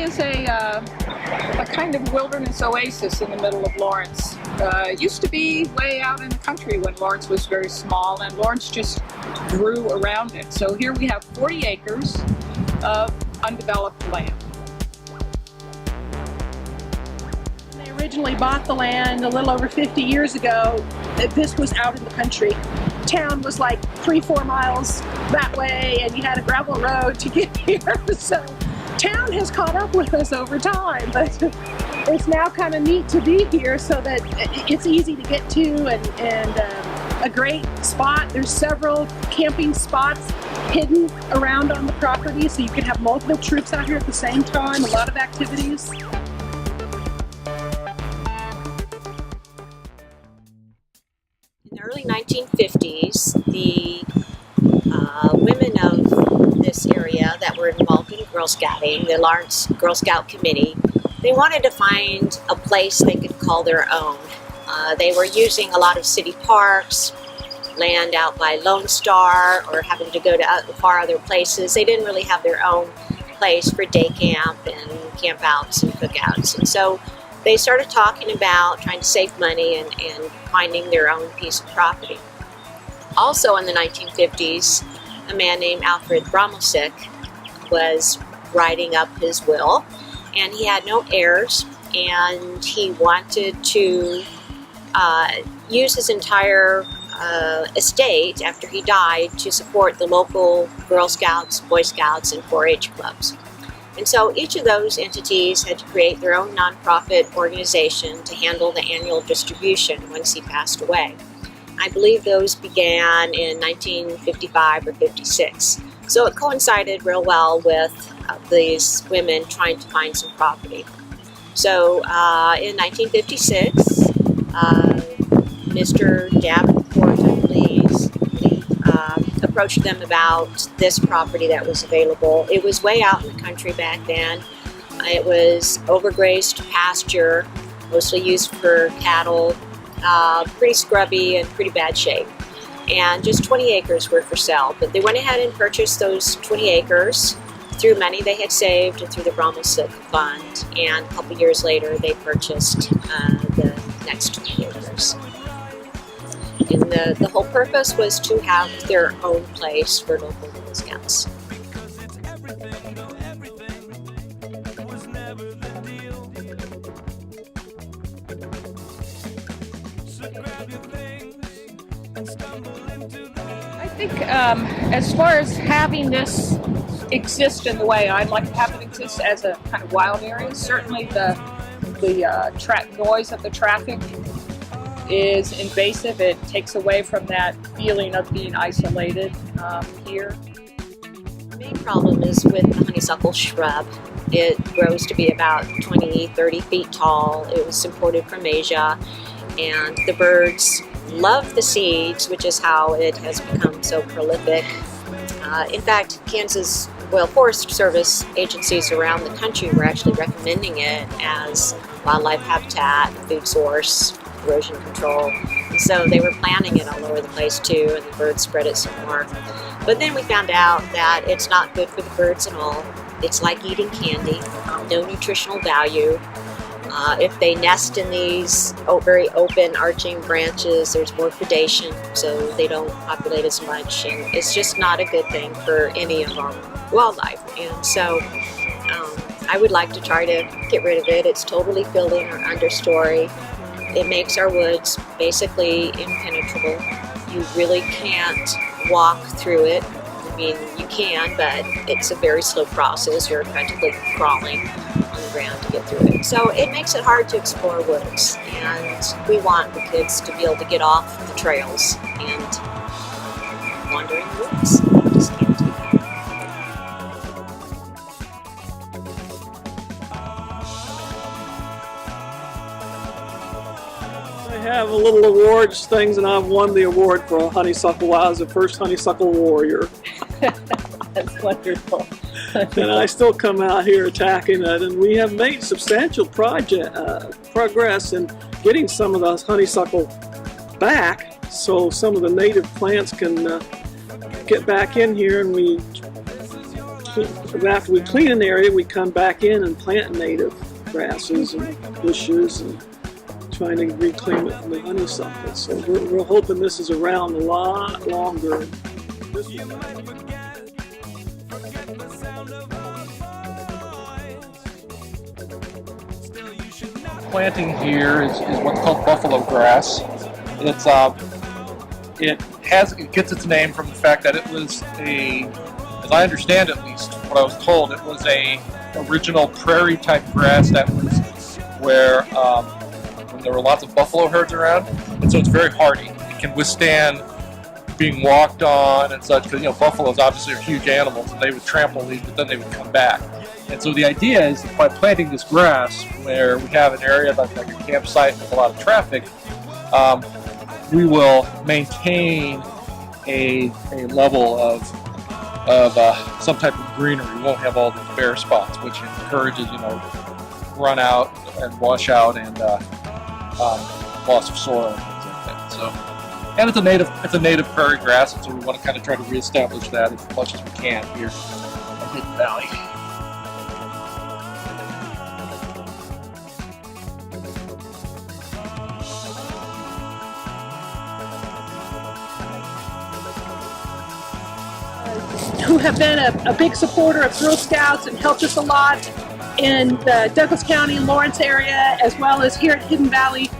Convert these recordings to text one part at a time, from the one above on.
is a kind of wilderness oasis in the middle of Lawrence. It used to be way out in the country when Lawrence was very small, and Lawrence just grew around it. So here we have 40 acres of undeveloped land. When they originally bought the land a little over 50 years ago, this was out in the country. Town was like 3-4 miles that way, and you had a gravel road to get here. So town has caught up with us over time, but it's now kind of neat to be here so that it's easy to get to, and a great spot. There's several camping spots hidden around on the property, so you can have multiple troops out here at the same time, a lot of activities. In the early 1950s, the women of this area that were involved in Girl Scouting, the Lawrence Girl Scout Committee, they wanted to find a place they could call their own. They were using a lot of city parks, land out by Lone Star, or having to go to far other places. They didn't really have their own place for day camp and campouts and cookouts. And so they started talking about trying to save money and finding their own piece of property. Also in the 1950s, a man named Alfred Bromelsick was writing up his will, and he had no heirs, and he wanted to use his entire estate after he died to support the local Girl Scouts, Boy Scouts, and 4-H clubs. And so each of those entities had to create their own nonprofit organization to handle the annual distribution once he passed away. I believe those began in 1955 or 56. So it coincided real well with these women trying to find some property. So in 1956, Mr. Davenport, I believe, approached them about this property that was available. It was way out in the country back then. It was overgrazed pasture, mostly used for cattle, pretty scrubby and pretty bad shape. And just 20 acres were for sale. But they went ahead and purchased those 20 acres through money they had saved and through the Bromelsick Fund. And a couple years later, they purchased the next 20 acres. And the whole purpose was to have their own place for local Girl Scouts. I think as far as having this exist in the way I'd like to have it exist as a kind of wild area, certainly the noise of the traffic is invasive. It takes away from that feeling of being isolated here. The main problem is with the honeysuckle shrub. It grows to be about 20-30 feet tall. It was imported from Asia, and the birds love the seeds, which is how it has become so prolific. In fact, Kansas Forest Service agencies around the country were actually recommending it as wildlife habitat, food source, erosion control. And so they were planting it all over the place too, and the birds spread it some more. But then we found out that it's not good for the birds at all. It's like eating candy, no nutritional value. If they nest in these very open arching branches, there's more predation, so they don't populate as much, and it's just not a good thing for any of our wildlife. And so I would like to try to get rid of it. It's totally filling our understory. It makes our woods basically impenetrable. You really can't walk through it. I mean, you can, but it's a very slow process. You're practically crawling on the ground to get through it. So it makes it hard to explore woods, and we want the kids to be able to get off the trails and wander in the woods. We just can't do that. I have a little awards things, and I've won the award for a honeysuckle. I was the first honeysuckle warrior. That's wonderful. And I still come out here attacking it, and we have made substantial progress in getting some of the honeysuckle back, so some of the native plants can get back in here and after we clean an area, we come back in and plant native grasses and bushes and trying to reclaim it from the honeysuckle. So we're hoping this is around a lot longer. Planting here is what's called buffalo grass. It gets its name from the fact that it was as I understand at least, what I was told, it was a original prairie type grass that was where when there were lots of buffalo herds around, and so it's very hardy. It can withstand being walked on and such, because buffaloes obviously are huge animals, and they would trample these, but then they would come back. And so the idea is that by planting this grass, where we have an area like a campsite with a lot of traffic, we will maintain a level of some type of greenery. We won't have all these bare spots, which encourages run out and wash out and loss of soil and things like that. So, and it's a native prairie grass, and so we want to kind of try to reestablish that as much as we can here in Hidden Valley. Who have been a big supporter of Girl Scouts and helped us a lot in the Douglas County and Lawrence area, as well as here at Hidden Valley.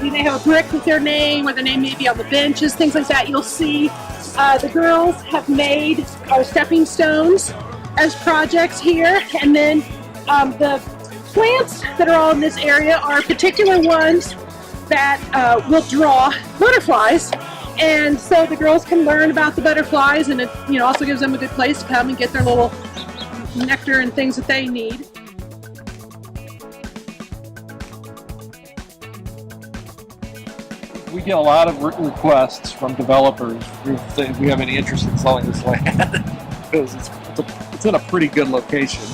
We may have a brick with their name, or their name may be on the benches, things like that. You'll see the girls have made our stepping stones as projects here, and then the plants that are all in this area are particular ones that will draw butterflies. And so the girls can learn about the butterflies, and it also gives them a good place to come and get their little nectar and things that they need. We get a lot of requests from developers who say if we have any interest in selling this land because it's in a pretty good location,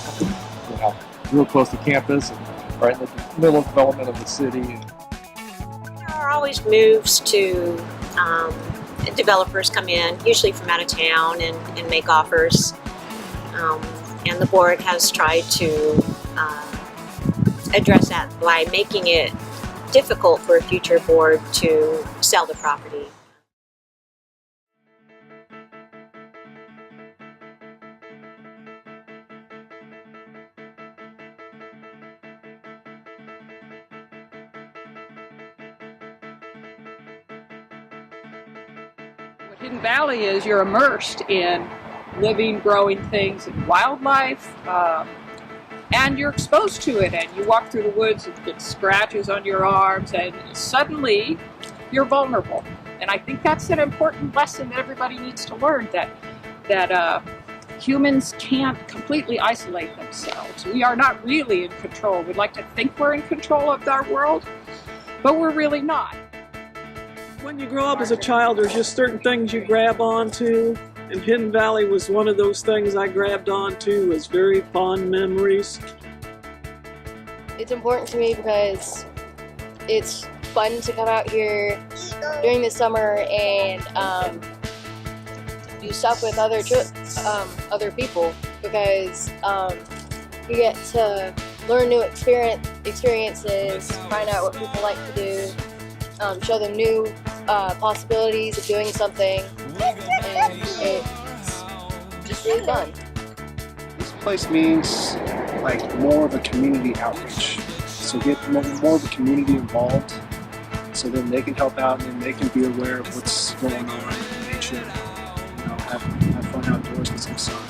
real close to campus and right in the middle of development of the city. There are always moves to developers come in, usually from out of town, and make offers. And the board has tried to address that by making it difficult for a future board to sell the property. Hidden Valley is you're immersed in living, growing things and wildlife, and you're exposed to it, and you walk through the woods and get scratches on your arms, and suddenly you're vulnerable. And I think that's an important lesson that everybody needs to learn, that humans can't completely isolate themselves. We are not really in control. We'd like to think we're in control of our world, but we're really not. When you grow up as a child, there's just certain things you grab onto, and Hidden Valley was one of those things I grabbed onto. It was very fond memories. It's important to me because it's fun to come out here during the summer and do stuff with other people, because you get to learn new experiences, find out what people like to do, show them new possibilities of doing something, and it's just really fun. This place means like more of a community outreach, so get more of the community involved, so then they can help out and they can be aware of what's going on in nature, have fun outdoors with some sun.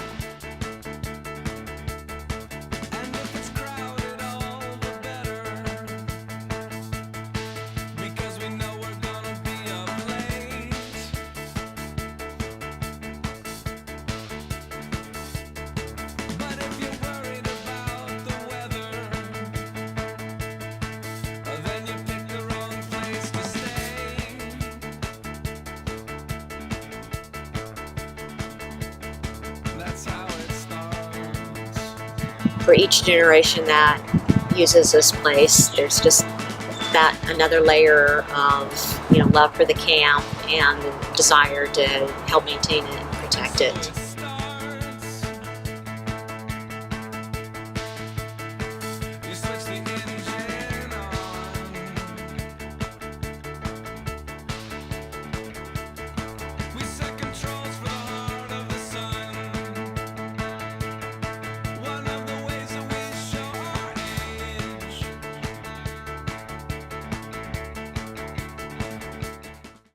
For each generation that uses this place, there's just that another layer of love for the camp and desire to help maintain it. protect it.